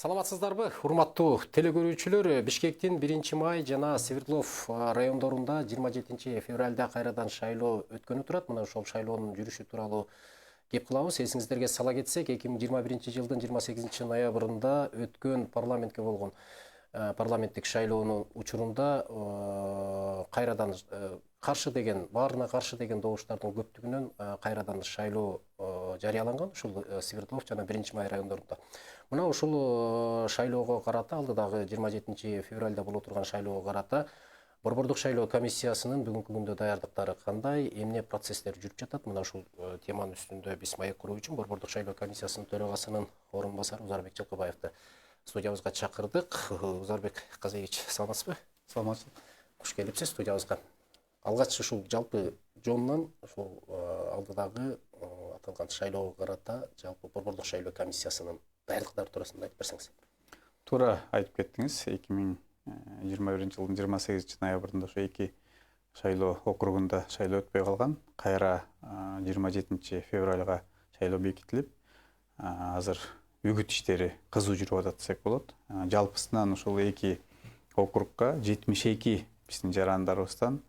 Саламатсыздарбы, урматтуу телекөрүүчүлөр. Бишкектин 1-май жана Свердлов райондорунда 27 февралда кайрадан шайлоо өткөнү турат. Мына ошол шайлоонун жүрүшү тууралуу кеп кылабыз. Эсиңиздерге сала кетсек, 2021-жылдын 28-ноябрында өткөн парламентке болгон парламенттик шайлоонун учурунда кайрадан каршы деген, баарына каршы деген добуштардын көптүгүнөн кайрадан шайлоо жарыяланган ушул Свердлов жана 1-май райондорунда. Мына ушул шайлоого карата, алдыдагы 27 февралда боло турган шайлоого карата Борбордук шайлоо комиссиясынын бүгүнкү күндө даярдыктары кандай, эмне процесстер жүрүп жатат? Мына ушул теманын үстүндө биз маек куруу үчүн Борбордук шайлоо комиссиясынын төрагасынын орун басары Узарбек Жылкыбаевди студиябызга чакырдык. Узарбек Казаевич, саламатсызбы? Саламатсыз. Куш келипсиз студиябызга. Алгач ушул жалпы жонунан ушул алдыдагы аталган шайлоого карата жалпы Борбордук шайлоо комиссиясынын даярдыктары туурасында айтып берсеңиз. Туура айтып кеттиңиз. 2021-жылдын 28 ноябрында ошо эки шайлоо округунда шайлоо өтпөй калган. Кайра 27 февралга шайлоо бекитилип, азыр үгүт иштери кызуу жүрүп атат десек болот. Жалпысынан ушул эки округга 72 биздин жарандарыбыздан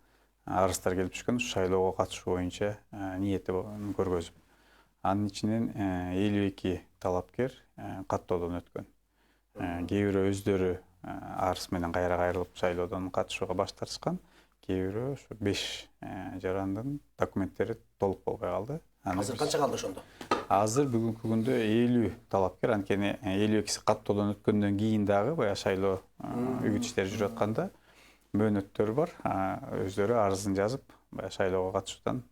арыздар келип түшкөн, шайлоого катышуу боюнча ниетин көргөзүп. Анын ичинен 52 талапкер каттоодон өткөн. Кээ бирөө өздөрү арыз менен кайра кайрылып шайлоодон катышууга баш тартышкан. Кээ бирөө ушу 5 жарандын документтери толук болбой калды. Азыр канча калды ошондо? Азыр бүгүнкү күндө 50 талапкер, анткени 52си каттоодон өткөндөн кийин дагы баягы шайлоо үгүт иштери жүрүп атканда мөөнөттөр бар. Өздөрү арызын жазып, баягы шайлоого катышуудан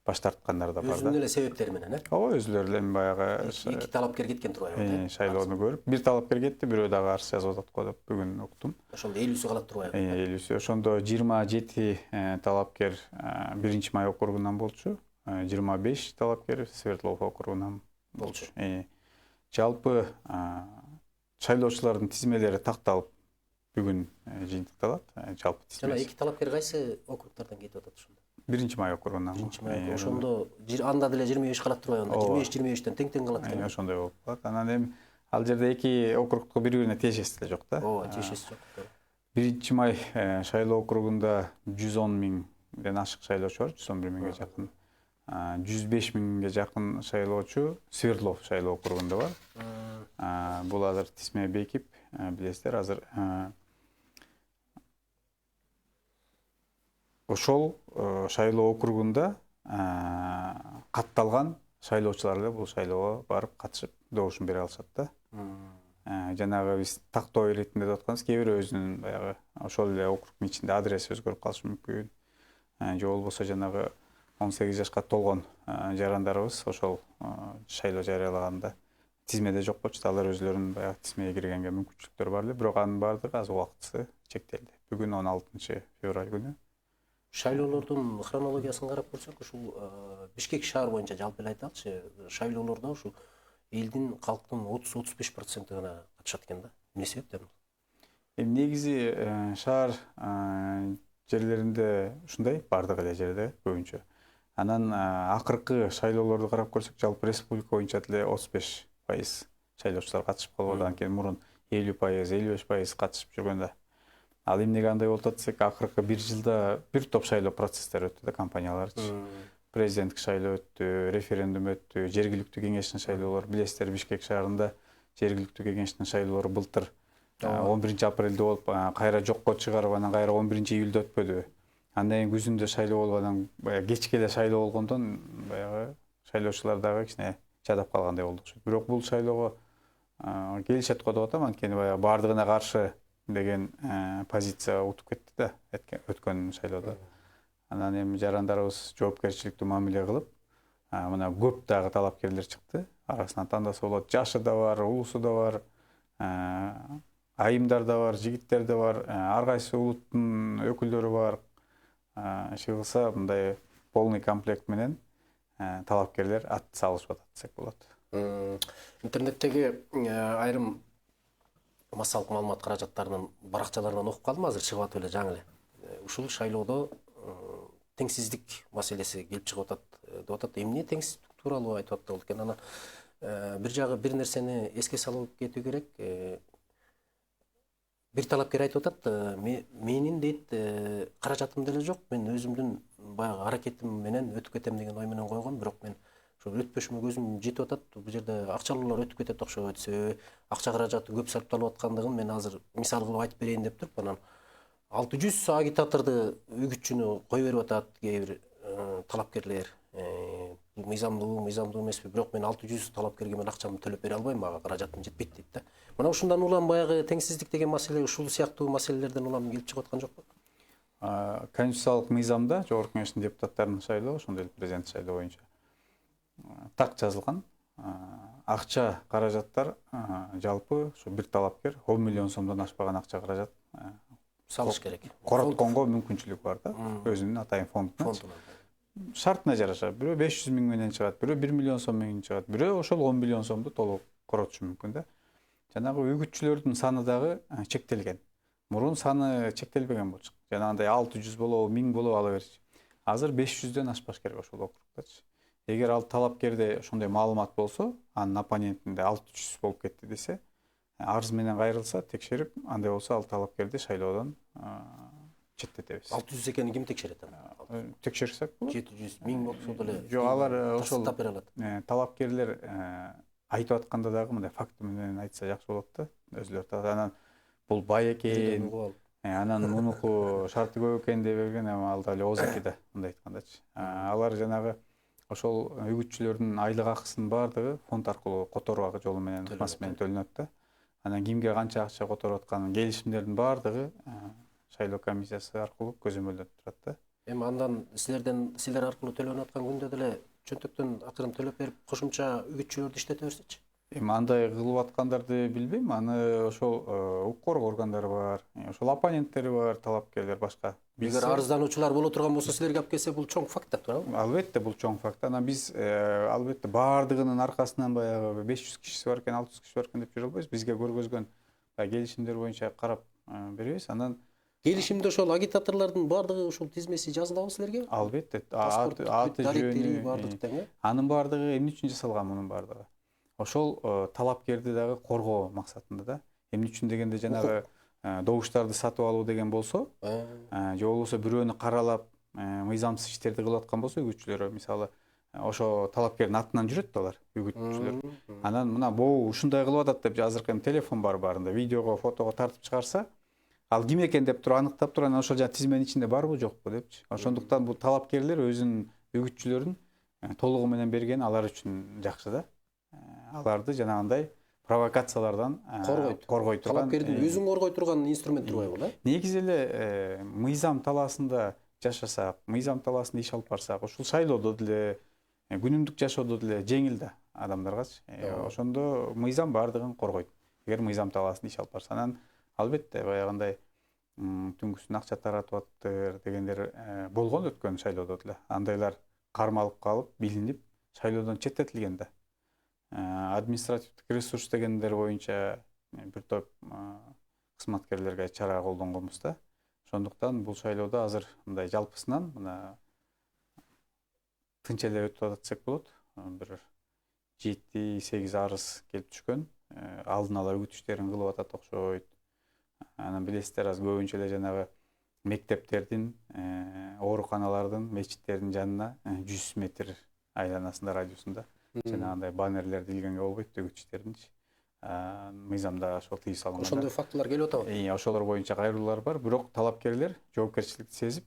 баш тарткандар да бар да. Өзүнүн эле себептери менен, Ооба, өзүлөрү эле баягы эки талапкер кеткен турбайбы? Шайлоону көрүп, бир талапкер кетти, бирөө дагы арыз жазып атат го деп бүгүн уктум. Ошондо 50сү калат турбайбы? 50сү. Ошондо 27 талапкер 1-май округунан болчу, 25 талапкер Свердлов округунан болчу. Жалпы шайлоочулардын тизмелери такталып бүгүн жыйынтыкталат. Жалпы тизме. Жана эки талапкер кайсы округдардан кетип атат ошондо? 1-май округунан. Ошондо анда деле 25 калат турбайбы? 25-25тен тең калат экен. Ошондой болуп калат. Анан эми ал жерде эки округтук бири-бирине тиешеси деле жок да. Ооба, тиешеси жок. 1-май шайлоо округунда 110 миңден ашык шайлоочу бар, 111 миңге жакын. 105 миңге жакын шайлоочу Свердлов шайлоо округунда бар. Бул азыр тизме бекип, билесиздер, азыр ошол шайлоо округунда катталган шайлоочулар эле бул шайлоого барып катышып добушун бере алышат да. Жанагы биз тактоо иретинде деп атканбыз, кээ бирөө өзүнүн баягы ошол эле округдун ичинде адреси өзгөрүп калышы мүмкүн. Же болбосо жанагы 18 жашка толгон жарандарыбыз ошол шайлоо жарыялаганда тизмеде жок болчу, алар өзлөрүнүн баягы тизмеге киргенге мүмкүнчүлүктөрү бар эле, бирок анын баардыгы азыр убактысы чектелди. Бүгүн 16 февраль күнү. Шайлоолордун хронологиясын карап көрсөк, ушул Бишкек шаар боюнча жалпы эле айталычы, шайлоолордо ушул элдин, калктын 30-35% гана катышат экен да. Эмне себептен? Негизи шаар жерлеринде ушундай, бардык эле жерде көбүнчө. Анан акыркы шайлоолорду карап көрсөк, жалпы республика боюнча деле 35% шайлоочулар катышып калып, анткени мурун 50%, 55% катышып жүргөн да. Ал эмнеге андай болуп атат десек, акыркы бир жылда бир топ шайлоо процесстери өттү да, компанияларчы. Президенттик шайлоо өттү, референдум өттү, жергиликтүү кеңештин шайлоолору, билесиздер, Бишкек шаарында жергиликтүү кеңештин шайлоолору былтыр 11-апрелде болуп, кайра жокко чыгарып, анан кайра 11-июлда өтпөдү. Андан кийин күзүндө шайлоо болуп, анан кечке эле шайлоо болгондон баягы шайлоочулар дагы кичине жадап калгандай болду. Бирок бул шайлоого келишет го деп атам, анткени баягы бардыгына каршы деген позиция утуп кетти да өткөн шайлоодо. Анан эми жарандарыбыз жоопкерчиликтүү мамиле кылып, мына көп дагы талапкерлер чыкты. Арасынан тандаса болот, жашы да бар, улусу да бар, айымдар да бар, жигиттер да бар, ар кайсы улуттун өкүлдөрү бар. Иши кылса, мындай полный комплект менен талапкерлер ат салышып атат десек болот. Интернеттеги айрым массалык маалымат каражаттарынын баракчаларынан окуп калдым, азыр чыгып атып эле жаңы эле. Ушул шайлоодо теңсиздик маселеси келип чыгып атат деп атат. Эмне теңсиздик тууралуу айтып атты болот экен. Анан Бир жагы бир нерсени эске салып кетүү керек. Бир талапкер айтып атат, менин дейт каражатым деле жок, мен өзүмдүн баягы аракетим менен өтүп кетем деген ой менен койгом, бирок мен ошо өтпөшүмө көзүм жетип атат. Бул жерде акчалуулар өтүп кетет окшоп өтсө, акча каражаты көп сарпталып аткандыгын мен азыр мисал кылып айтып берейин деп туруп, анан 600 агитаторду үгүтчүнү кое берип атат кээ бир талапкерлер. Бул мыйзамдуу эмеспи, бирок мен 600 талапкерге мен акчамды төлөп бере албайм, мага каражатым жетпейт дейт да. Мына ушундан улам баягы теңсиздик деген маселе ушул сыяктуу маселелерден улам келип чыгып аткан жокпу? Конституциялык мыйзамда Жогорку Кеңештин депутаттарын шайлоо, ошондой эле президент шайлоо боюнча так жазылган. Акча каражаттар жалпы ушу бир талапкер 10 миллион сомдон ашпаган акча каражат Салыш керек. коротконго мүмкүнчүлүгү бар да, өзүнүн атайын фондуна. Шартына жараша бирөө 500 миң менен чыгат, бирөө 1 миллион сом менен чыгат, бирөө ошол 10 миллион сомду толук коротушу мүмкүн да. Жанагы үгүтчүлөрдүн саны дагы чектелген. Мурун саны чектелбеген болчу. Жанагындай 600 болобу, 1000 болобу ала берчи. Азыр 500дөн ашпаш керек ошол округдачы. Эгер ал талапкерде ошондой маалымат болсо, анын оппонентинде 600 болуп кетти десе, арыз менен кайрылса, текшерип, андай болсо ал талапкерди шайлоодон четтетебиз. 600 экенин ким текшерет аны? Текшерсек болот. 700 миң болсо деле. Жок, алар ошол тастап бере алат. Талапкерлер айтып атканда дагы мындай факт менен айтса жакшы болот да. Өзүлөрү анан бул бай экен, анан мунуку шарты көп экен деп берген, ал да эле ооз эки да, мындай айткандачы. Алар жанагы ошол үгүтчүлөрдүн айлык акысын баардыгы фонд аркылуу которуу жолу менен мас менен төлөнөт да. Анан кимге канча акча которуп атканын келишимдердин баардыгы шайлоо комиссиясы аркылуу көзөмөлдөнүп турат да. Эми андан силер аркылуу төлөнүп аткан күндө деле чөнтөктөн акырын төлөп берип, кошумча үгүтчүлөрдү иштете берсечи. Эми андай кылып аткандарды билбейм, аны ошол укук коргоо органдары бар, ошол оппоненттери бар, талапкерлер башка. Эгер арыздануучулар боло турган болсо, силерге алып келсе, бул чоң факт да, туурабы? Албетте бул чоң факт. Анан биз албетте баардыгынын аркасынан баягы 500 кишиси бар экен, 600 киши бар экен деп жүрө албайбыз. Бизге көргөзгөн келишимдер боюнча карап беребиз. Анан келишимде ошол агитаторлордун баардыгы ошол тизмеси жазылабы силерге? Албетте, аты жөнү баардыгы тең, э? Анын баардыгы эмне үчүн жасалган мунун баардыгы? Ошол талапкерди дагы коргоо максатында да. Эмне үчүн дегенде жанагы добуштарды сатып алуу деген болсо, же болбосо бирөөнү каралап мыйзамсыз иштерди кылып аткан болсо үгүтчүлөр, мисалы, ошо талапкердин атынан жүрөт да алар, үгүтчүлөр. Анан мына боо ушундай кылып атат деп азыркы телефон бар баарында, видеого, фотого тартып чыгарса, ал ким экен деп туруп аныктап туруп, анан ошол тизменин ичинде барбы жокпу депчи. Ошондуктан бул талапкерлер өзүнүн үгүтчүлөрүн толугу менен берген алар үчүн жакшы да. Аларды жанагындай провокациялардан коргой турган. Талапкердин өзүн коргой турган инструмент турбайбы бул, э? Негизи эле мыйзам талаасында жашасак, мыйзам талаасында иш алып барсак, ушул шайлоодо деле, күнүмдүк жашоодо деле жеңил да адамдаргачы. Ошондо мыйзам баардыгын коргойт. Эгер мыйзам талаасында иш алып барса, анан албетте баягындай түнгүсүн акча таратып аттыр дегендер болгон өткөн шайлоодо деле. Андайлар кармалып калып, билинип, шайлоодон четтетилген да. Административдик ресурс дегендер боюнча бир топ кызматкерлерге чара колдонгонбуз да. Ошондуктан бул шайлоодо азыр мындай жалпысынан мына тынч эле өтүп атат десек болот. Бир 7-8 арыз келип түшкөн. Алдын ала үгүт иштерин кылып атат окшойт. Анан билесиздер, аз көбүнчө эле жанагы мектептердин, ооруканалардын, мечиттердин жанына 100 метр айланасында, радиусунда жанагындай баннерлерди илгенге болбойт үгүт иштеринчи. Мыйзамда ошол тыюу салынган. Ошондой фактылар келип атабы? Ошолор боюнча кайрылуулар бар, бирок талапкерлер жоопкерчиликти сезип,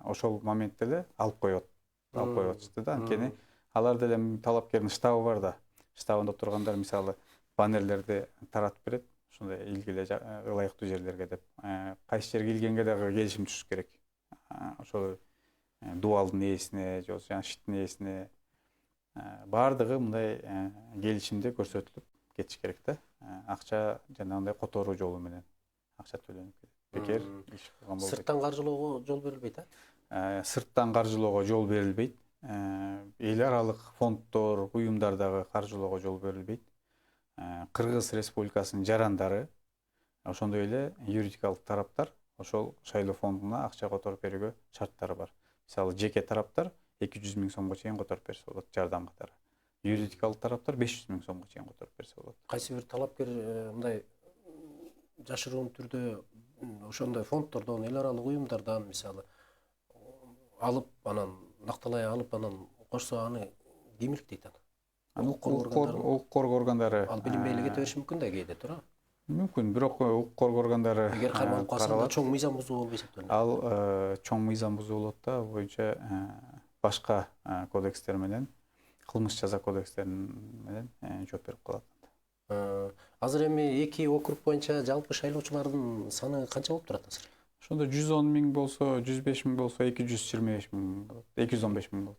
ошол моментте эле алып коюп атышты да. Анткени алар деле талапкердин штабы бар да. Штабында тургандар мисалы баннерлерди таратып берет, ошондой илгиле ылайыктуу жерлерге деп. Кайсы жерге илгенге дагы келишим түшүш керек. Ошол дуалдын ээсине, же болбосо щиттин ээсине баардыгы мындай келишимде көрсөтүлүп кетиш керек да. Акча жанагындай которуу жолу менен акча төлөнүп кетет. Бекер иш кылган болбойт. Сырттан каржылоого жол берилбейт, а? Сырттан каржылоого жол берилбейт. Эл аралык фонддор, уюмдардагы каржылоого жол берилбейт. Кыргыз Республикасынын жарандары, ошондой эле юридикалык тараптар ошол шайлоо фондуна акча которуп берүүгө шарттары бар. Мисалы, жеке тараптар 200 миң сомго чейин которуп берсе болот жардам катары. Юридикалык тараптар 500 миң сомго чейин которуп берсе болот. Кайсы бир талапкер мындай жашыруун түрдө ошондой фонддордон, эл аралык уюмдардан мисалы алып, анан накталай алып, анан кошсо аны ким иликтейт аны? Укук коргоо органдары Ал билинбей кете бериши мүмкүн да кээде туура. мүмкүн, бирок укук коргоо органдары Эгер кармалып калса анда чоң мыйзам бузуу болуп эсептелет. ал чоң мыйзам бузуу болот да, ал боюнча башка кодекстер менен, кылмыш жаза кодекстери менен жооп берип калат. Азыр эми 2 округ боюнча жалпы шайлоочулардын саны канча болуп турат азыр? Ошондо 110 миң болсо, 105 миң болсо, 225 миң болот, 215 миң болот.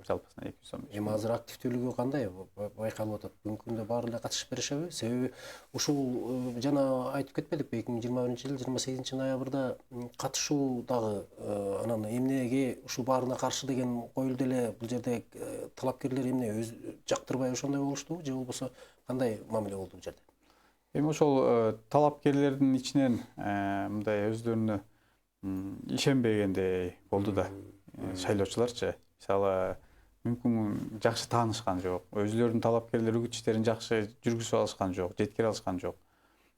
Жалпысынан 215. Эми азыр активдүүлүгү кандай байкалып атат? Бүгүнкү күндө баары эле катышып беришеби? Себеби ушул жана айтып кетпедикпи 2021-жыл 28-ноябрда катышуу дагы анан эмнеге ушул баарына каршы деген коюлду эле, бул жерде талапкерлер эмне өз жактырбай ошондой болуштубу же болбосо кандай мамиле болду бул жерде? Эми ошол талапкерлердин ичинен мындай өздөрүнө ишенбегендей болду да шайлоочуларчы. Мисалы, мүмкүн жакшы таанышкан жок, өзүлөрүнүн талапкерлер үгүт иштерин жакшы жүргүзүп алышкан жок, жеткире алышкан жок.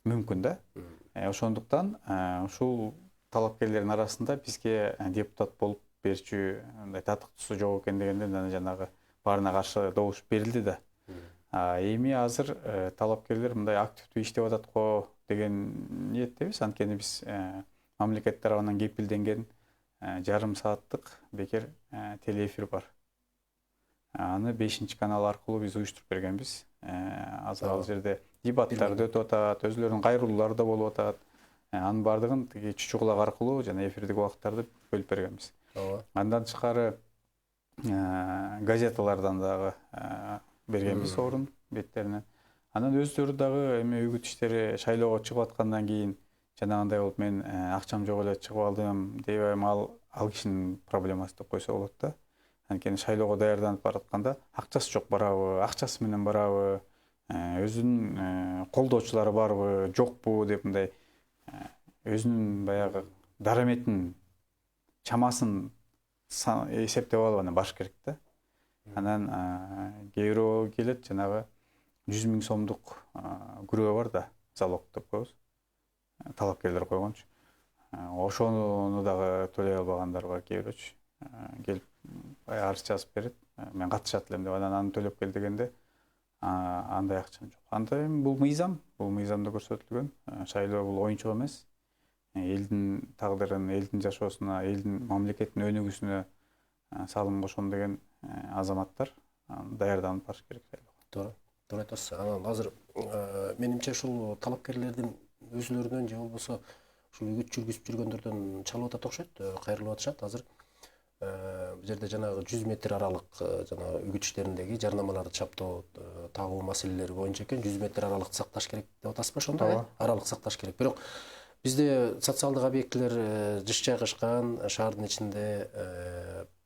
Мүмкүн да. Ошондуктан ушул талапкерлердин арасында бизге депутат болуп берчү мындай татыктуусу жок экен дегенден жанагы баарына каршы добуш берилди да. Эми азыр талапкерлер мындай активдүү иштеп атат го деген ниеттебиз. Анткени биз мамлекет тарабынан кепилденген жарым сааттык бекер телеэфир бар. Аны 5-канал аркылуу биз уюштуруп бергенбиз. Азыр ал жерде дебаттар да өтүп атат, өзүлөрүнүн кайрылуулары да болуп атат. Анын баардыгын тиги чүчү кулак аркылуу жана эфирдик убактарды бөлүп бергенбиз. Андан тышкары газеталардан дагы бергенбиз орун беттеринен. Анан өздөрү дагы эми үгүт иштери шайлоого чыгып аткандан кийин жанагындай болуп мен акчам жок эле чыгып алдым дебейм, ал кишинин проблемасы деп койсо болот да. Анткени шайлоого даярданып баратканда акчасы жок барабы, акчасы менен барабы, өзүнүн колдоочулары барбы, жокпу деп мындай өзүнүн баягы дараметин, чамасын эсептеп алып анан баш керек да. Анан кээ бирөө келет жанагы 100 миң сомдук күрөө бар да, залог деп коебуз. Талапкерлер койгончу. Ошону дагы төлөй албагандар бар кээ бирөөчү. Келип арыз жазып берет. Мен катышат элем деп анан аны төлөп кел дегенде андай акчам жок. Анда эми бул мыйзамда көрсөтүлгөн. Шайлоо бул оюнчук эмес. Элдин тагдырын, элдин жашоосуна, элдин мамлекеттин өнүгүүсүнө салым кошом деген азаматтар даярданып барыш керек шайлоого. Туура айтасыз. Анан азыр менимче ушул талапкерлердин өзүлөрүнөн же болбосо ушул үгүт жүргүзүп жүргөндөрдөн чалып атат окшойт, кайрылып атышат. Азыр бул жерде жанагы 100 метр аралык жана үгүт иштериндеги жарнамаларды чаптоо, тагуу маселелери боюнча экен 100 метр аралыкты сакташ керек деп атасызбы ошондо? Аралык сакташ керек. Бирок бизде социалдык объектилер жыш жайгашкан шаардын ичинде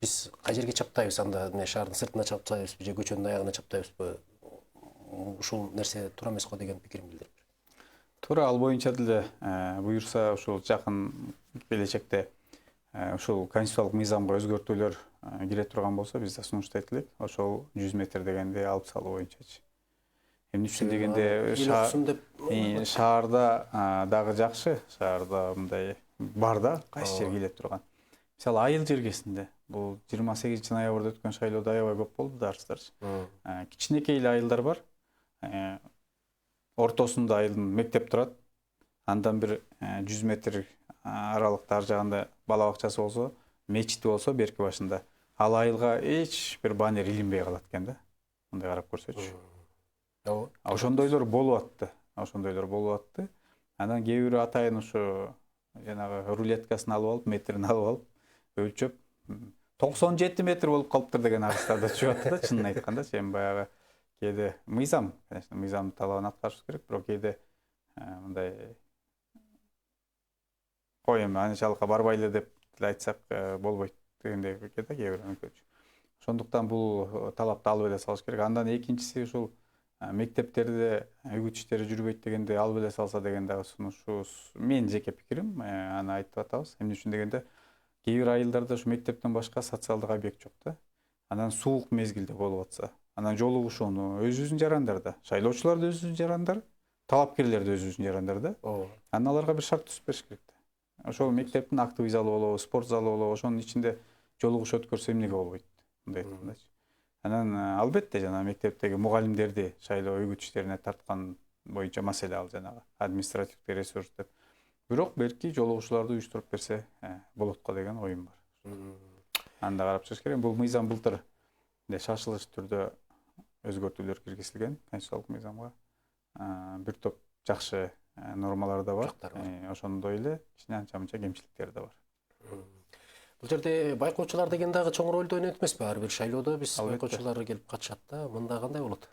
биз кай жерге чаптайбыз? Анда эмне шаардын сыртына чапсайбызбы же көчөнүн аягына чаптайбызбы? Ушул нерсе туура эмес го деген пикирин билдирип. Туура, ал боюнча деле буюрса ушул жакын келечекте ушул конституциялык мыйзамга өзгөртүүлөр кире турган болсо биз да сунуштайт элек. Ошол 100 метр дегенде алып салуу боюнчачы. Эмне үчүн дегенде шаарда дагы жакшы, шаарда мындай бар да, кайсы жерге келе турган. Мисалы айыл жергесинде бул 28-ноябрда өткөн шайлоодо аябай көп болду да арыздарчы. Кичинекей эле айылдар бар. Ортосунда айылдын мектеп турат. Андан бир 100 метр аралыкта ар жагында бала бакчасы болсо, мечити болсо берки башында. Ал айылга эч бир баннер илинбей калат экен да. Мындай карап көрсөчү. Ошондойлор болуп атты. Анан кээ бирөө атайын ушу жанагы рулеткасын алып алып, метрин алып алып, өлчөп 97 метр болуп калыптыр деген арыздар да чыгып атты да, чынын айтканда. Эми баягы кээде мыйзам, конечно, мыйзам талабын аткарыш керек, бирок кээде мындай кой эми анчалыкка барбайлы деп айтсак болбойт дегендей да кээ бирөө. Ошондуктан бул талапты алып эле салыш керек. Андан экинчиси ушул мектептерде үгүт иштери жүрбөйт дегенде алып эле салса деген дагы сунушубуз. Менин жеке пикирим, аны айтып атабыз. Эмне үчүн дегенде кээ бир айылдарда ушу мектептен башка социалдык объект жок да. Анан суук мезгилде болуп атса, Анан жолугушууну өзүбүздүн жарандар да, шайлоочулар да өзүбүздүн жарандар, талапкерлер да өзүбүздүн жарандар да. ооба. Анан аларга бир шарт түзүп бериш керек да. Ошол мектептин актовый залы болобу, спорт залы болобу, ошонун ичинде жолугуш өткөрсө эмнеге болбойт? Мындай айткандачы. Анан албетте жана мектептеги мугалимдерди шайлоо өгүт иштерине тарткан боюнча маселе ал жанагы административдик ресурс деп. Бирок берки жолугушууларды уюштуруп берсе болот го деген оюм бар. Аны да карап чыгыш керек. Бул мыйзам былтыр шашылыш түрдө өзгөртүүлөр киргизилген конституциялык мыйзамга. Бир топ жакшы нормалар да бар. Ошондой эле кичине анча-мынча кемчиликтер да бар. Бул жерде байкоочулар деген дагы чоң ролду ойнойт эмеспи? Ар бир шайлоодо биз байкоочулар келип катышат да. Мында кандай болот?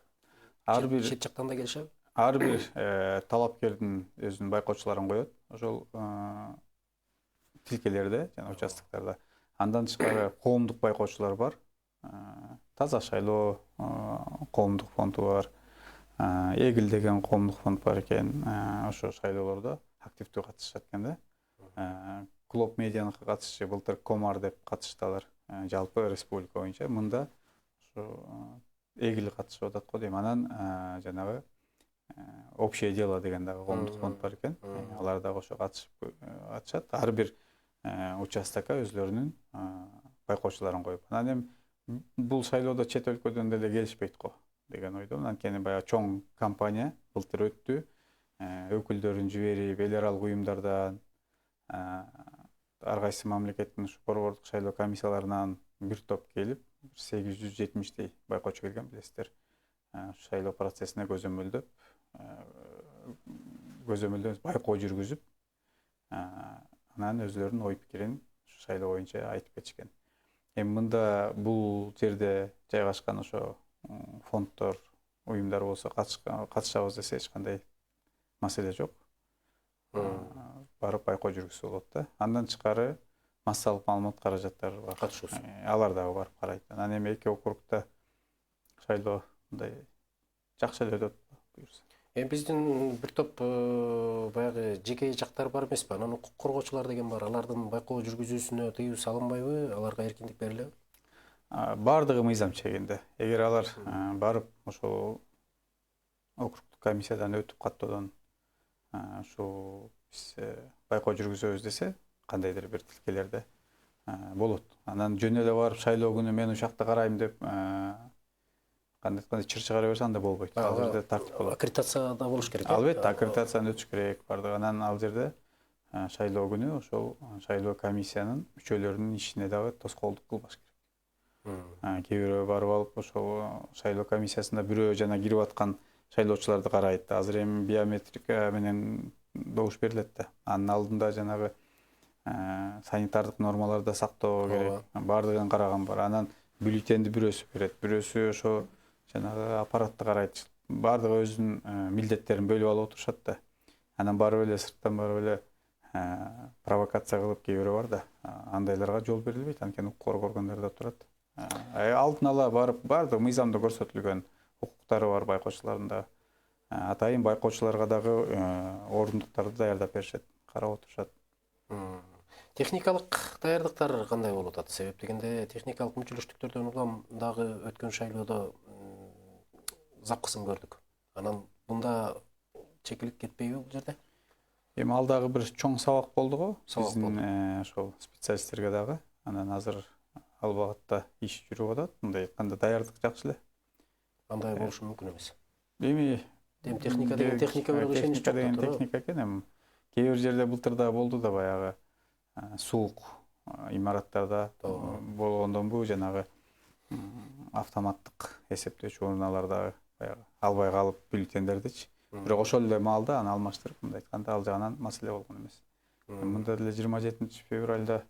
Ар бир чет жактан да келишеби? ар бир талапкердин өзүнүн байкоочуларын коет. Ошол тилкелерде жана участоктарда. Андан тышкары коомдук байкоочулар бар. Таза шайлоо коомдук фонду бар. Эгил деген коомдук фонд бар экен. Ошо шайлоолордо активдүү катышышат экен да. Клуб медианыкы катышчы былтыр Комар деп катышты алар. Жалпы республика боюнча мында ошо Эгил катышып атат го дейм. Анан жанагы общее дело деген дагы коомдук фонд бар экен. Алар дагы ошо катышат. Ар бир участокко өзлөрүнүн байкоочуларын коюп. Анан эми бул шайлоодо чет өлкөдөн деле келишпейт го деген ойдомун. Анткени баягы чоң кампания былтыр өттү. Өкүлдөрүн жиберип, эл аралык уюмдардан, ар кайсы мамлекеттин борбордук шайлоо комиссияларынан бир топ келип, 870 байкоочу келген билесиздер. Шайлоо процессине көзөмөлдөп байкоо жүргүзүп, анан өзлөрүнүн ой пикирин шайлоо боюнча айтып кетишкен. Эми мында бул жерде жайгашкан ошо фонддор, уюмдар болсо катышабыз десе эч кандай маселе жок. Барып байкоо жүргүзсө болот да. Андан тышкары массалык маалымат каражаттары бар. Катышуусу. Алар дагы барып карайт. Анан эми эки округда шайлоо мындай жакшы эле өтөт буюрса. Эми биздин бир топ баягы жеке жактар бар эмеспи? Анан укук коргоочулар деген бар. Алардын байкоо жүргүзүүсүнө тыюу салынбайбы? Аларга эркиндик берилеби? Бардыгы мыйзам чегинде. Эгер алар барып ошол округдук комиссиядан өтүп каттоодон ушул биз байкоо жүргүзөбүз десе, кандайдыр бир тилкелерде болот. Анан жөн эле барып шайлоо күнү мен ушакта карайм деп кандай айтканда чыр чыгара берсе анда болбойт. Ал жерде тартип болот. Аккредитация да болуш керек. Албетте, аккредитацияны өтүш керек бардыгы. Анан ал жерде шайлоо күнү ошол шайлоо комиссиянын мүчөлөрүнүн ишине дагы тоскоолдук кылбаш керек. Кээ бирөө барып алып ошол шайлоо комиссиясында бирөө жана кирип аткан шайлоочуларды карайт. Азыр эми биометрика менен добуш берилет да. Анын алдында жанагы санитардык нормаларды сактоо керек. Бардыгын караган бар. Анан бюллетенди бирөөсү берет, бирөөсү ошо жанагы аппаратты карайт. Бардыгы өзүнүн милдеттерин бөлүп алып отурушат да. Анан барып эле сырттан барып эле провокация кылып кээ бирөө бар да. Андайларга жол берилбейт, анткени укук коргоо органдарында турат. Алдын ала барып бардыгы мыйзамда көрсөтүлгөн укуктары бар байкоочулардын да. Атайын байкоочуларга дагы орундуктарды даярдап беришет, карап отурушат. Техникалык даярдыктар кандай болуп атат? Себеп дегенде техникалык мүчөлөштүктөрдөн улам дагы өткөн шайлоодо запкысын көрдүк. Анан мында чекилип кетпейби бул жерде? Эми ал дагы бир чоң сабак болду го. Биздин ошол специалисттерге дагы. Анан азыр ал багытта иш жүрүп атат. Мындай айтканда даярдык жакшы эле. Кандай болушу мүмкүн эмес. Эми техника деген техника бирок ишенич жок деген техника экен. Эми кээ бир жерде былтыр да болду да баягы суук имараттарда болгондонбу жанагы автоматтык эсептөөчү урналарда баягы албай калып бюллетендердичи. Бирок ошол эле маалда аны алмаштырып, мындай айтканда ал жагынан маселе болгон эмес. Мында деле 27 февралда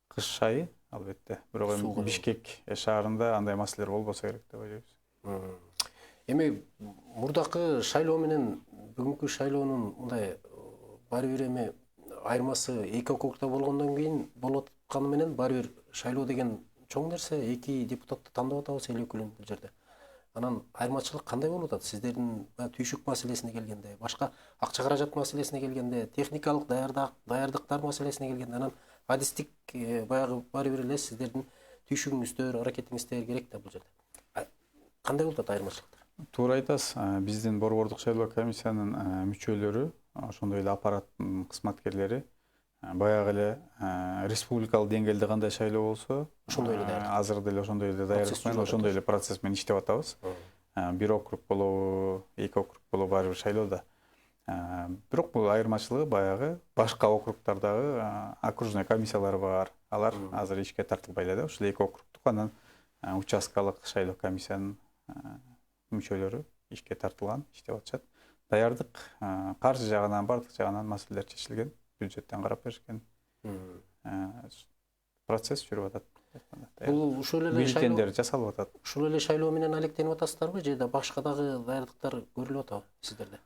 кыш айы албетте. Бирок эми Бишкек шаарында андай маселелер болбосо керек деп ойлойбуз. Эми мурдакы шайлоо менен бүгүнкү шайлоонун мындай баары бир эми айырмасы эки округда болгондон кийин болуп атканы менен баары бир шайлоо деген чоң нерсе, эки депутатты тандап атабыз эл өкүлүн бул жерде. Анан айырмачылык кандай болуп атат? Сиздердин түйшүк маселесине келгенде, башка акча каражат маселесине келгенде, техникалык даярдыктар маселесине келгенде, анан адистик баягы баары бир эле сиздердин түйшүгүңүздөр, аракетиңиздер керек да бул жерде. кандай болот айырмачылыктар? Туура айтасыз. Биздин борбордук шайлоо комиссиянын мүчөлөрү, ошондой эле аппараттын кызматкерлери баягы эле республикалык деңгээлде кандай шайлоо болсо, Ошондой эле даярдык. азыр деле ошондой эле даярдык менен, ошондой эле процесс менен иштеп атабыз. Бир округ болобу, эки округ болобу, баары бир шайлоодо. Бирок бул айырмачылыгы баягы башка округдардагы окружной комиссиялар бар. Алар азыр ишке тартылбай эле да, ушул эки округдук анан участкалык шайлоо комиссиянын мүчөлөрү ишке тартылган, иштеп атышат. Даярдык каржы жагынан, бардык жагынан маселелер чечилген, бюджеттен карап беришкен. Процесс жүрүп атат. Бул ушул эле бюллетендер жасалып атат. Ушул эле шайлоо менен алектенип атасыздарбы же да башка дагы даярдыктар көрүлүп атабы сиздерде?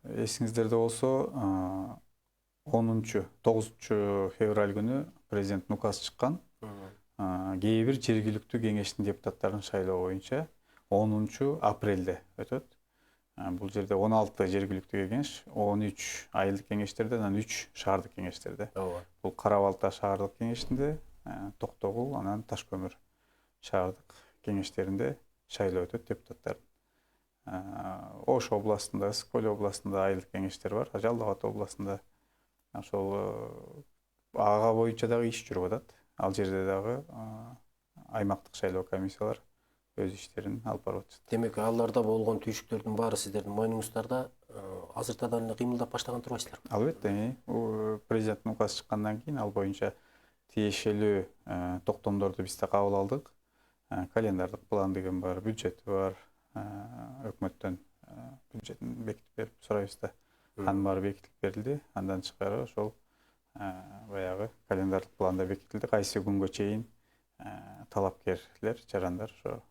Эсиңиздерде болсо 9 февраль күнү президенттин указы чыккан. Кээ бир жергиликтүү кеңештин депутаттарын шайлоо боюнча 10 апрелде өтөт. Бул жерде 16 жергиликтүү кеңеш, 13 айылдык кеңештерде, анан 3 шаардык кеңештерде. Бул Кара Балта шаардык кеңешинде, Токтогул, анан Ташкөмүр шаардык кеңештеринде шайлоо өтөт депутаттар. Ош областында, Ысык-Көл областында айылдык кеңештер бар, Жалал Абад областында ошол ага боюнча дагы иш жүрүп атат. Ал жерде дагы аймактык шайлоо комиссиялар өз иштерин алып барып атышат. Демек, аларда болгон түйшүктөрдүн баары сиздердин мойнуңуздарда, азыртадан эле кыймылдап баштаган турбайсыздар? Албетте, президенттин указы чыккандан кийин ал боюнча тиешелүү токтомдорду биз да кабыл алдык. Календардык план деген бар, бюджет бар. Өкмөттөн бюджетин бекитип берип сурайбыз да. Анын баары бекитип берилди. Андан тышкары ошол баягы календардык планда бекитилди. Кайсы күнгө чейин талапкерлер, жарандар ошо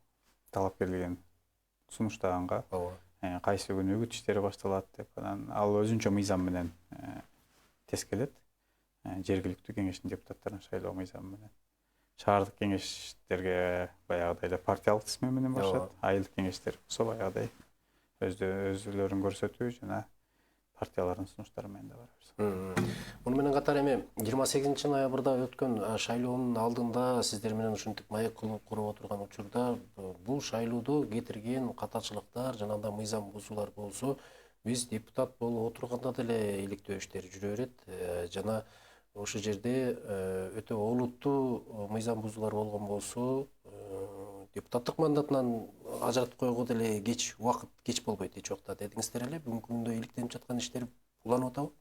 талап берилген сунуштаганга кайсы күнү үгүт иштери башталат деп, анан ал өзүнчө мыйзам менен тескелет. Жергиликтүү кеңештин депутаттарын шайлоо мыйзамы менен. Шаардык кеңештерге баягыдай эле партиялык тизме менен башат. Айылдык кеңештер болсо баягыдай өзүлөрүн көрсөтүү жана партиялардын сунуштары менен да барабыз. Муну менен катар эми 28 ноябрда өткөн шайлоонун алдында сиздер менен ушинтип маек куруп отурган учурда бул шайлоодо кетирген катачылыктар жана да мыйзам бузуулар болсо, биз депутат болуп отурганда деле иликтөө иштери жүрө берет. Жана ошол жерде өтө олуттуу мыйзам бузуулар болгон болсо, депутаттык мандатынан ажыратып койгого деле убакыт кеч болбойт эч убакта дедиңиздер эле. Бүгүнкү күндө иликтенип жаткан иштер уланып атабы?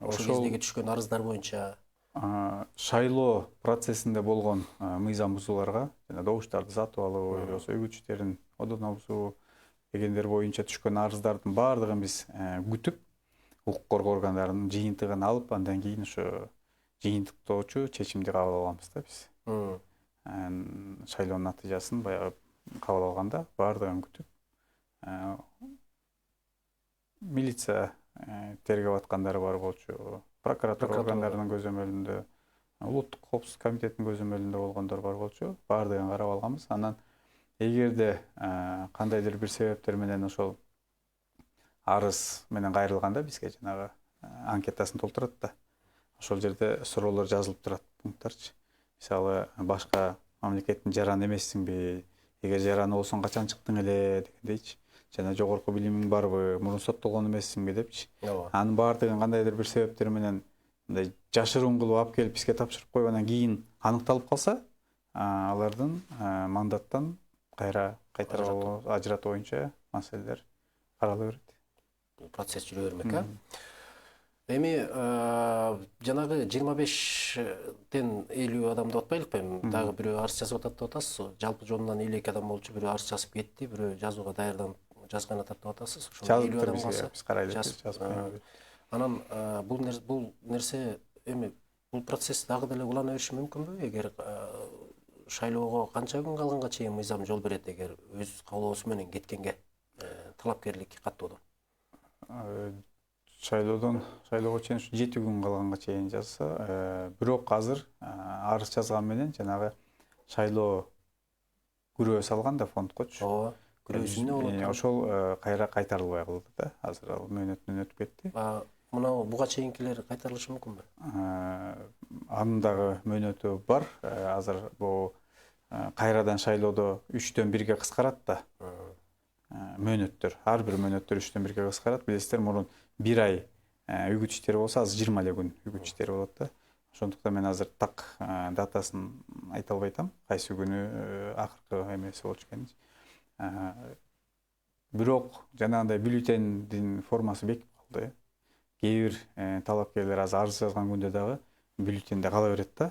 Ошол кездеги түшкөн арыздар боюнча шайлоо процессинде болгон мыйзам бузууларга жана добуштарды сатып алуу, болбосо үгүт иштерин одоно бузуу дегендер боюнча түшкөн арыздардын баардыгын биз күтүп, укук коргоо органдарынын жыйынтыгын алып, андан кийин ошо жыйынтыктоочу чечимди кабыл алабыз да биз. Шайлоонун натыйжасын баягы кабыл алганда баардыгын күтүп, милиция тергеп аткандары бар болчу, прокуратура органдарынын көзөмөлүндө, улуттук коопсуздук комитетинин көзөмөлүндө болгондор бар болчу, баардыгын карап алганбыз. Анан эгерде кандайдыр бир себептер менен ошол арыз менен кайрылганда бизге жанагы анкетасын толтурат да. Ошол жерде суроолор жазылып турат, пункттарчы. Мисалы, башка мамлекеттин жараны эмессиңби? Эгер жараны болсоң качан чыктың эле дегендейчи. Жана жогорку билимиң барбы? Мурун соттолгон эмессиңби депчи. Анын баардыгын кандайдыр бир себептер менен мындай жашыруун кылып алып келип бизге тапшырып койгондон кийин аныкталып калса, алардын мандаттан кайра кайтарып ажыратуу боюнча маселелер карала берет. Процесс жүрө бермек, Эми жанагы 25тен 50 адам деп атпайлыкпы? Дагы бирөө арыз жазып атат деп атасыз. Жалпы жонунан 52 адам болчу, бирөө арыз жазып кетти, бирөө жазууга даярданып жазган атат деп атасыз. Ошол 50 адам калса биз карайлап анан бул нерсе эми бул процесс дагы деле улана бериши мүмкүнбү? Эгер шайлоого канча күн калганга чейин мыйзам жол берет, эгер өз каалоосу менен кеткенге талапкерлик каттоодон? Шайлоого чейин 7 күн калганга чейин жазса, бирок азыр арыз жазган менен жанагы шайлоо күрөө салган да фондкочу. Ооба, күрөөсү эмне болот? Ошол кайра кайтарылбай калды да. Азыр ал мөөнөтүнөн өтүп кетти. Мына буга чейинкилер кайтарылышы мүмкүнбү? Анын дагы мөөнөтү бар. Азыр бул кайрадан шайлоодо 3-төн 1-ге кыскарат да. Мөөнөттөр, ар бир мөөнөттөр 3-төн 1-ге кыскарат. Билесиздер, мурун 1 ай үгүт иштери болсо, азыр 20 эле күн үгүт иштери болот да. Ошондуктан мен азыр так датасын айта албай атам, кайсы күнү акыркы эмеси болчу экенин. Бирок жанагындай бюллетендин формасы бекип калды. Кээ бир талапкерлер азыр арыз жазган күндө дагы бюллетенде кала берет да.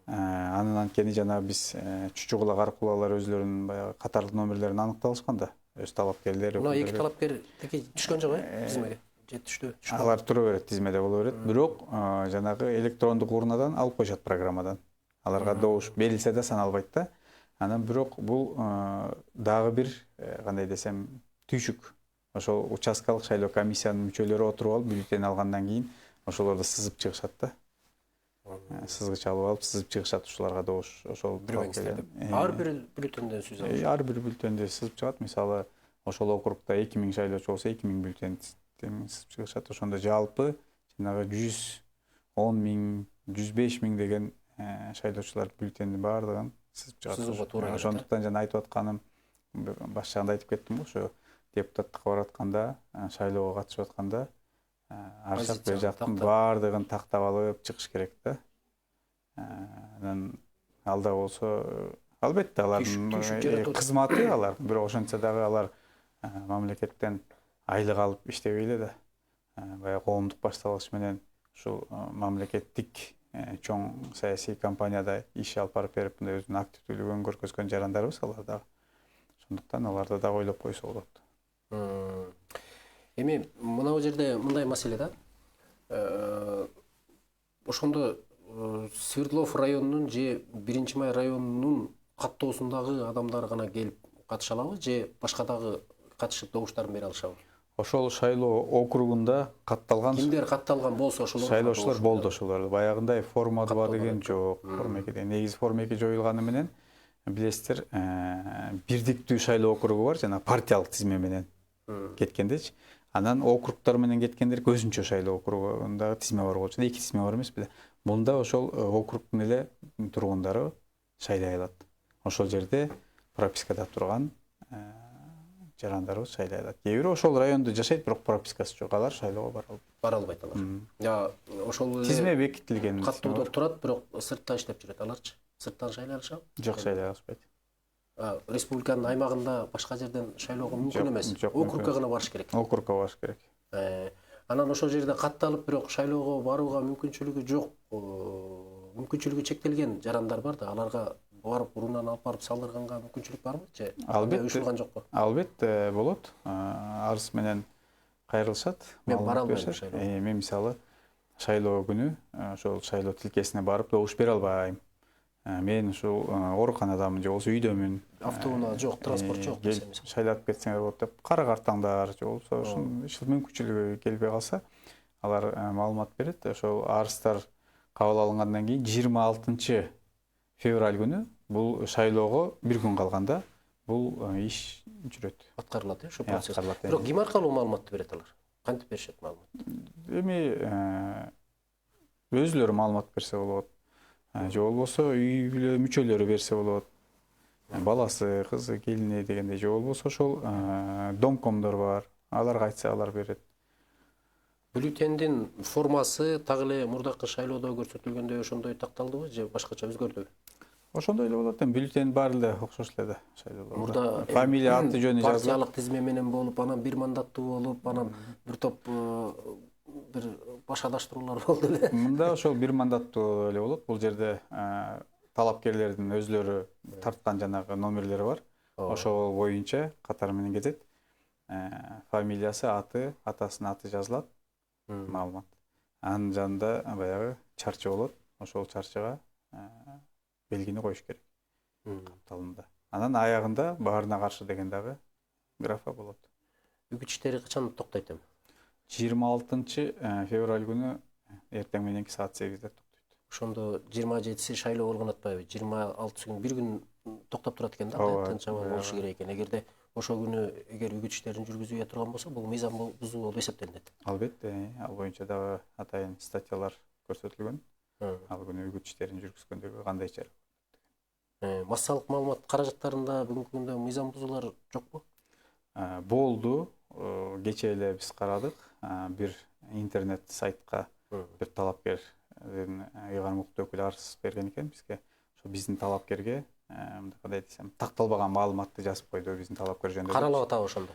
Анын анткени жана биз чучугулак аркылуу алар өзлөрүнүн баягы катарлы номерлерин аныктап алышкан да. Өз талапкерлери. Мына эки талапкер теки түшкөн жок тизмеге. Же түштү? Алар тура берет, тизмеде боло берет. Бирок жанагы электрондук урнадан алып коюшат программадан. Аларга добуш берилсе да саналбайт да. Анан бирок бул дагы бир кандай десем түйшүк. Ошол участкалык шайлоо комиссиянын мүчөлөрү отуруп алып бюллетень алгандан кийин ошолорду сызып чыгышат да. Сызгыч алып алып сызып чыгышат ушуларга добуш. Ошол ар бир бюллетенден сүз алышат. Ар бир бюллетенди сызып чыгат. Мисалы, ошол округда 2000 шайлоочу болсо 2000 бюллетень сызып чыгышат. Ошондо жалпы жанагы 110 000, 105 000 деген шайлоочулар бюллетендин баардыгын сызып чыгат. Ошондуктан жана айтып атканым, баш жагында айтып кеттим го, ошо депутаттыкка барып атканда, шайлоого катышып атканда, ар жак бер жактын баардыгын тактап алып чыгыш керек да. Анан алда болсо, албетте алардын кызматы алар, бирок ошентсе дагы алар мамлекеттен айлык алып иштебей эле да. Баягы коомдук башталгыч менен ушул мамлекеттик чоң саясий компанияда иш алып барып берип, мындай өзүнүн активдүүлүгүн көрсөткөн жарандарыбыз алар дагы. Ошондуктан аларды дагы ойлоп койсо болот. Эми мына жерде мындай маселе да. Ошондо Свердлов районунун же 1-Май районунун каттоосундагы адамдар гана келип катыша алабы же башка дагы катышып добуштарын бере алышабы? Ошол шайлоо округунда катталган кимдер катталган болсо ошолор шайлоочулар болду ошолор. Баягындай форма 2 деген жок. Форма 2 деген негизи форма 2 жоюлганы менен билесиздер, бирдиктүү шайлоо округу бар, жана партиялык тизме менен кеткендечи. Анан округтар менен кеткендер өзүнчө шайлоо округунда тизме бар болчу. Эки тизме бар эмес беле. Мында ошол округдун эле тургундары шайлай алат. Ошол жерде пропискада турган жарандарыбыз шайлай алат. Кээ бирөө ошол райондо жашайт, бирок пропискасы жок, алар шайлоого бара албайт алар. Я ошол тизме бекитилген. Каттоодо турат, бирок сыртта иштеп жүрөт аларчы. Сырттан шайлай алышабы? Жок, шайлай алышпайт. Республиканын аймагында башка жерден шайлоого мүмкүн эмес. Округга гана барыш керек. Округга барыш керек. Анан ошол жерде катталып, бирок шайлоого барууга мүмкүнчүлүгү жок, мүмкүнчүлүгү чектелген жарандар бар да, аларга барып урунан алып барып салдырганга мүмкүнчүлүк барбы же? Албетте уюшулган жокпу? Албетте болот. Арыз менен кайрылышат. Мен бара албайм шайлоого. Мен мисалы шайлоо күнү ошол шайлоо тилкесине барып добуш бере албайм. Мен ушул ооруканадамын же болбосо үйдөмүн. Автоунаа жок, транспорт жок десе мисалы. Шайлап кетсеңер болот деп кара картаңдар же болбосо ушул мүмкүнчүлүгү келбей калса, алар маалымат берет. Ошол арыздар кабыл алынгандан кийин 26 февраль күнү бул шайлоого бир күн калганда бул иш жүрөт. Аткарылат, ошо процесс. Бирок ким аркылуу маалыматты берет алар? Кантип беришет маалыматты? Эми өзүлөрү маалымат берсе болот. Же болбосо үй бүлө мүчөлөрү берсе болот. Баласы, кызы, келини дегендей, же болбосо ошол домкомдор бар. Аларга айтса алар берет. Бюллетендин формасы так эле мурдакы шайлоодо көрсөтүлгөндөй ошондой такталдыбы же башкача өзгөрдүбү? Ошондой эле болот. Бюллетень баары эле окшош эле да шайлоодо. Мурда фамилия, аты жөнү жазылып, партиялык тизме менен болуп, анан бир мандаттуу болуп, анан бир топ бир башадаштыруулар болду эле. Мында ошол бир мандаттуу эле болот. Бул жерде талапкерлердин өзлөрү тарткан жанагы номерлери бар. Ошол боюнча катар менен кетет. Фамилиясы, аты, атасынын аты жазылат. Маалымат. Анын жанында баягы чарчы болот. Ошол чарчыга белгини коюш керек. Капталында. Анан аягында баарына каршы деген дагы графа болот. Үгүт иштери качан токтойт эми? 26 февраль күнү эртең мененки саат 8-де токтойт. Ошондо 27-си шайлоо болгон атпайбы? 26-сы күнү бир күн токтоп турат экен да, тынчабы болушу керек экен. Эгерде ошол күнү эгер үгүт иштерин жүргүзбөй турган болсо, бул мыйзам бузуу болуп эсептелинет. Албетте, ал боюнча дагы атайын статьялар көрсөтүлгөн. Ал күнү үгүт иштерин жүргүзгөндөгү кандай чара Массалык маалымат каражаттарында бүгүнкү күндө мыйзам бузуулар жокпу? Болду. Кечээ эле биз карадык. Бир интернет сайтка бир талапкердин ыйгарым укуктуу өкүлү арыз берген экен бизге. Ошо биздин талапкерге кандай десем, такталбаган маалыматты жазып койду биздин талапкер жөнүндө. Каралап атабы ошондо?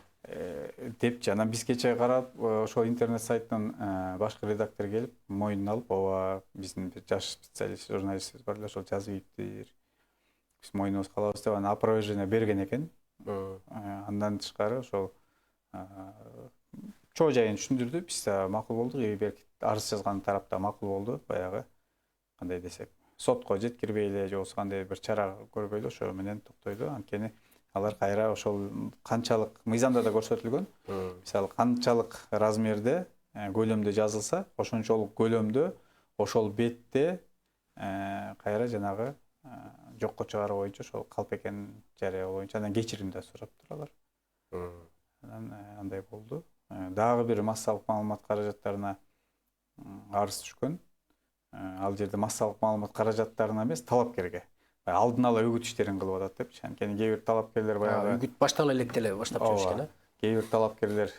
Депчи, анан биз кечээ карап, ошол интернет сайттын башкы редактору келип, мойнуна алып, ооба, биздин бир жаш специалист, журналистибиз бар эле, ошол жазып ийиптир. Биз мойнубузга алабыз деп анан опровержение берген экен. Андан тышкары ошол чоо жайын түшүндүрдү. Биз да макул болдук. Берки арыз жазган тарап да макул болду. Баягы кандай десек, сотко жеткирбей эле же болбосо кандай бир чара көрбөй эле ошо менен токтойду. Анткени алар кайра ошол канчалык мыйзамда да көрсөтүлгөн. Мисалы канчалык размерде, көлөмдө жазылса, ошончолук көлөмдө, ошол бетте кайра жанагы жокко чыгаруу боюнча ошол калпекен жарыя боюнча анан кечирим да сураптыр алар. Анан андай болду. Дагы бир массалык маалымат каражаттарына арыз түшкөн. Ал жерде массалык маалымат каражаттарына эмес, талапкерге. Алдын ала үгүт иштерин кылып атат депчи. Анткени кээ бир талапкерлер баягы үгүт баштан электе эле баштап жүрүшкөн, кээ бир талапкерлер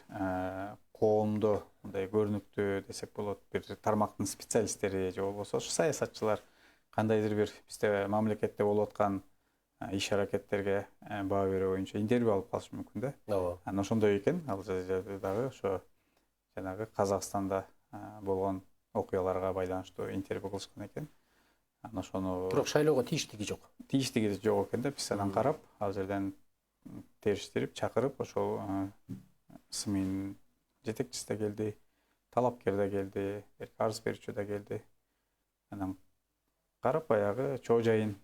коомдо мындай көрүнүктүү десек болот, бир тармактын специалисттери же болбосо саясатчылар кандайдыр бир бизде мамлекетте болуп аткан иш аракеттерге баа берүү боюнча интервью алып калышы мүмкүн да. Ооба. Анан ошондой экен, ал жерде дагы ошо жанагы Казакстанда болгон окуяларга байланыштуу интервью кылышкан экен. Анан ошону Бирок шайлоого тийиштиги жок. Тийиштиги жок экен да, биз анан карап, ал жерден териштирип, чакырып, ошол СМИнин жетекчиси да келди, талапкер да келди, арыз берүүчү да келди. Анан карап баягы чоо жайын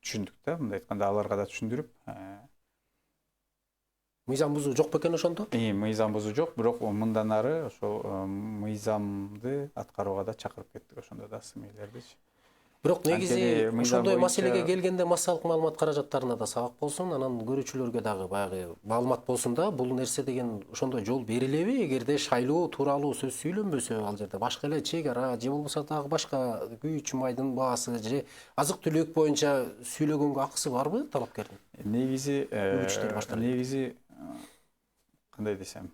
түшүндүк да, мындай айтканда аларга да түшүндүрүп. Мыйзам бузуу жок бекен ошондо? Мыйзам бузуу жок, бирок мындан ары ошол мыйзамды аткарууга да чакырып кеттик ошондо да СМИлердичи. Бирок негизи ошондой маселеге келгенде массалык маалымат каражаттарына да сабак болсун, анан көрүүчүлөргө дагы баягы маалымат болсун да, бул нерсе деген ошондой жол берилеби? Эгерде шайлоо тууралуу сөз сүйлөнбөсө, ал жерде башка эле чек ара же болбосо дагы башка күйүүчү майдын баасы же азык түлүк боюнча сүйлөгөнгө акысы барбы талапкердин? Негизи кандай десем,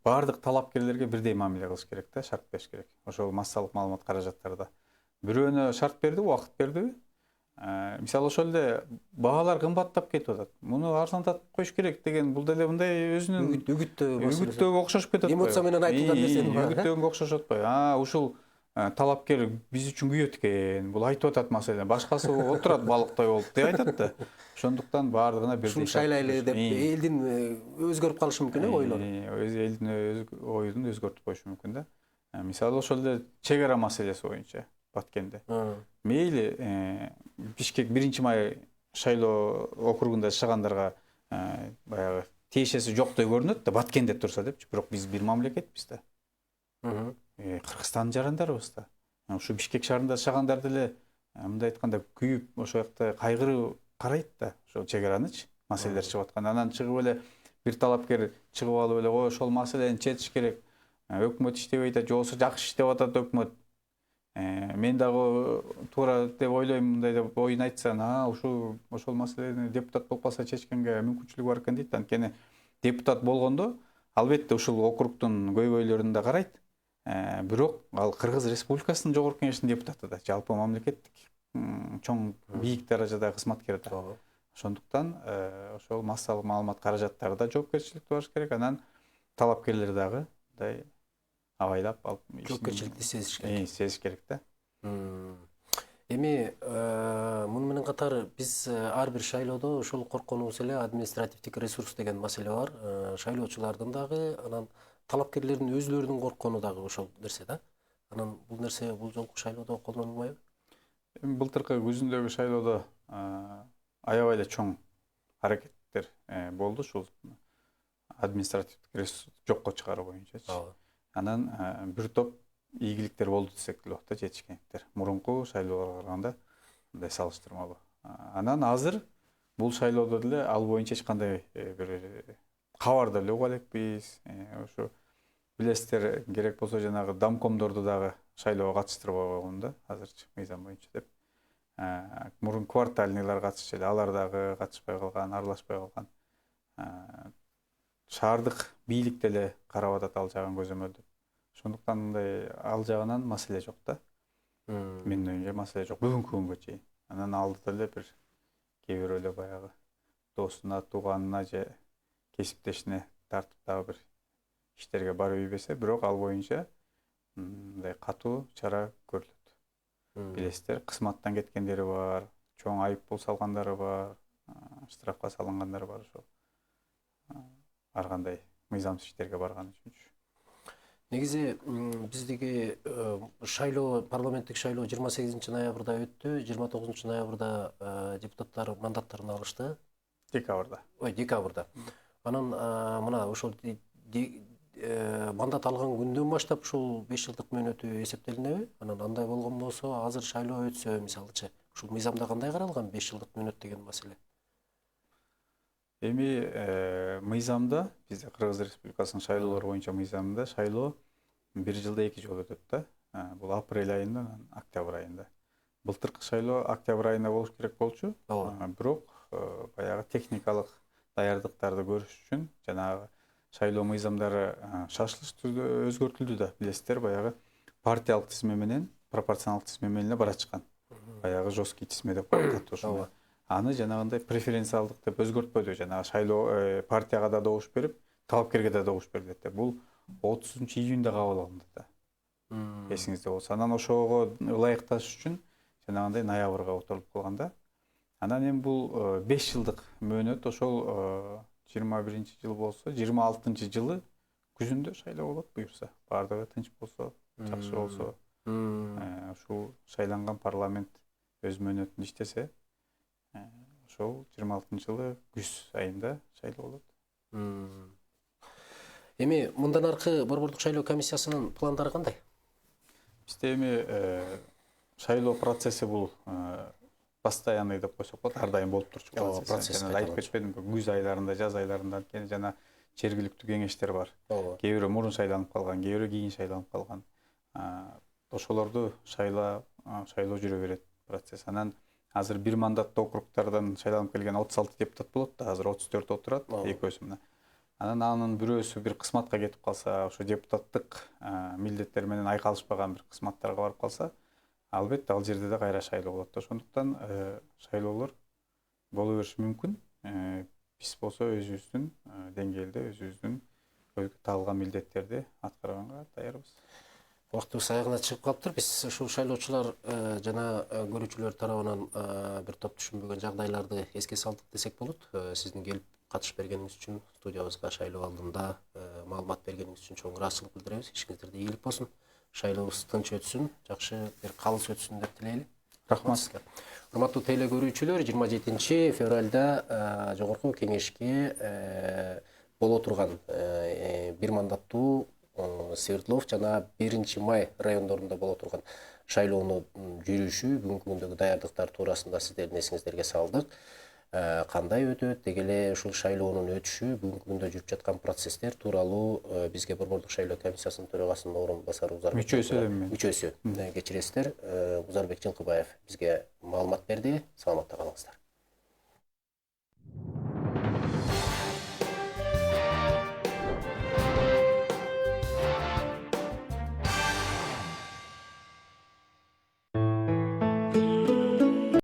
баардык талапкерлерге бирдей мамиле кылыш керек да, шарт бериш керек. Ошол массалык маалымат каражаттарда бирөөнө шарт берди, убакыт бердиби? Мисалы ошол эле баалар кымбаттап кетип атат. Муну арзандатып коюш керек деген бул деле мындай өзүнүн үгүттөөгө окшошуп кетип атпайбы? Эмоция менен айтылган нерсенин баары. Үгүттөөгө окшошуп атпайбы? Ушул талапкер биз үчүн күйөт экен, бул айтып атат маселени. Башкасы отурат балыктай болуп деп айтат да. Ошондуктан баардыгына бирдей. Ушуну шайлайлы деп элдин өзгөрүп калышы мүмкүн ойлору. Элдин оюн өзгөртүп коюшу мүмкүн да. Мисалы ошол эле чек ара маселеси боюнча Баткенде. Мейли Бишкек 1-май шайлоо округунда жашагандарга баягы тиешеси жоктой көрүнөт да, Баткенде турса депчи. Бирок биз бир мамлекетпиз да. Кыргызстандын жарандарыбыз да. Ушу Бишкек шаарында жашагандар деле мындай айтканда күйүп, ошол жакта кайгыруу карайт да, ошол чек аранычы, маселелер чыгып аткан. Анан чыгып эле бир талапкер чыгып алып эле, ой, ошол маселени чечиш керек. Өкмөт иштебей атат, же болбосо жакшы иштеп атат өкмөт. Мен дагы туура деп ойлойм, мындай деп оюн айтсан, ошол маселени депутат болуп калса чечкенге мүмкүнчүлүгү бар экен дейт. Анткени депутат болгондо албетте ушул округдун көйгөйлөрүн да карайт. Бирок ал Кыргыз Республикасынын жогорку кеңешинин депутаты да, жалпы мамлекеттик чоң бийик даражадагы кызматкер да. Ошондуктан ошол массалык маалымат каражаттарында жоопкерчиликти барыш керек. Анан талапкерлер дагы мындай абайлап алып жоопкерчиликти сезиш керек да. Эми муну менен катар биз ар бир шайлоодо ошол корконубуз эле административдик ресурс деген маселе бар. Шайлоочулардын дагы, анан талапкерлердин өзлөрүнүн корккону дагы ошол нерсе да. Анан бул нерсе бул жолку шайлоодо колдонулбайбы? Былтыркы күзүндөгү шайлоодо аябай эле чоң аракеттер болду ушул административдик ресурс жокко чыгаруу боюнчачы. Анан бир топ ийгиликтер болду десек болот да, жетишкендиктер. Мурунку шайлоолорго караганда мындай салыштырмалуу. Анан азыр бул шайлоодо деле ал боюнча эч кандай бир кабар деле уга элекпиз. Ошо билесиздер, керек болсо жанагы домкомдорду дагы шайлоого катыштырбай койгон да азырчы мыйзам боюнча деп. Мурун квартальныйлар катышчу эле, алар дагы катышпай калган, аралашпай калган. Шаардык бийлик деле карап атат ал жагын көзөмөлдөп. Ошондуктан мындай ал жагынан маселе жок да. Менин оюмча маселе жок бүгүнкү күнгө чейин. Анан алдыда эле бир кээ бирөө эле баягы досуна, тууганына же кесиптешине тартып дагы бир иштерге барып ийбесе, бирок ал боюнча мындай катуу чара көрүлөт. Билесиздер, кызматтан кеткендери бар, чоң айыппул салгандары бар, штрафка салынгандары бар, ошо ар кандай мыйзамсыз иштерге барган үчүнчү. Негизи биздеги шайлоо, парламенттик шайлоо 28 ноябрда өттү, 29 ноябрда депутаттар мандаттарын алышты. Декабрда. Декабрда. Анан мына ошол мандат алган күндөн баштап ушул 5 жылдык мөөнөтү эсептелинеби? Анан андай болгон болсо, азыр шайлоо өтсө, мисалычы, ушул мыйзамда кандай каралган 5 жылдык мөөнөт деген маселе? Эми мыйзамда, бизде Кыргыз Республикасынын шайлоолор боюнча мыйзамында шайлоо 1 жылда 2 жолу өтөт да. Бул апрель айында, анан октябрь айында. Былтыркы шайлоо октябрь айында болуш керек болчу. Бирок баягы техникалык даярдыктарды көрүш үчүн жанагы шайлоо мыйзамдары шашылыш түрдө өзгөртүлдү да. Билесиздер, баягы партиялык тизме менен пропорционалдык тизме менен эле барачкан. Баягы жесткий тизме деп коет ошону. Аны жанагындай преференциалдык деп өзгөртпөдү. Жанагы шайлоо партияга да добуш берип, талапкерге да добуш берилет деп. Бул 30-июньда кабыл алынды да. Эсиңизде болсо. Анан ошого ылайыкташ үчүн жанагындай ноябрга отурулуп калган да. Анан эми бул 5 жылдык мөөнөт ошол 21 жыл болсо, 26 жылы күзүндө шайлоо болот буюрса. Бардыгы тынч болсо, жакшы болсо. Ушул шайланган парламент өз мөөнөтүндө иштесе, ошол 26 жылы күз айында шайлоо болот. Эми мындан аркы Борбордук шайлоо комиссиясынын пландары кандай? Бизде эми шайлоо процесси бул постоянный деп койсок болот, ар дайым болуп турчу процесс. Жана айтып кетпедимби, күз айларында, жаз айларында анткени жана жергиликтүү кеңештер бар. Кээ бирөө мурун шайланып калган, кээ бирөө кийин шайланып калган. Ошолорду шайлоо жүрө берет процесс. Анан азыр бир мандаттуу округдардан шайланып келген 36 депутат болот да, азыр 34 отурат, экөөсү мына. Анан анын бирөөсү бир кызматка кетип калса, ошо депутаттык милдеттер менен айкалышпаган бир кызматтарга барып калса, албетте ал жерде да кайра шайлоо болот. Ошондуктан шайлоолор боло бериши мүмкүн. Биз болсо өзүбүздүн деңгээлде өзүбүздүн тагылган милдеттерди аткарганга даярбыз. Убактыбыз аягына чыгып калыптыр. Биз ушул шайлоочулар жана көрүүчүлөр тарабынан бир топ түшүнбөгөн жагдайларды эске салдык десек болот. Сиздин келип катышып бергениңиз үчүн, студиябызга шайлоо алдында маалымат бергениңиз үчүн чоң ыраазычылык билдиребиз. Ишиңиздерде ийгилик болсун. Шайлообуз тынч өтсүн, жакшы бир калыс өтсүн деп тилейли. Рахмат. Урматтуу теле көрүүчүлөр, 27 февралда жогорку кеңешке боло турган бир мандаттуу Свердлов жана 1 май райондорунда боло турган шайлоону жүрүшү, бүгүнкү күндөгү даярдыктар туурасында сиздердин эсиңиздерге салдык. Кандай өтөт, дегеле ушул шайлоонун өтүшү, бүгүнкү күндө жүрүп жаткан процесстер тууралуу бизге Борбордук шайлоо комиссиясынын төрагасынын орун басары мүчөсү кечиресиздер, Узарбек Жылкыбаев бизге маалымат берди. Саламатта калыңыздар.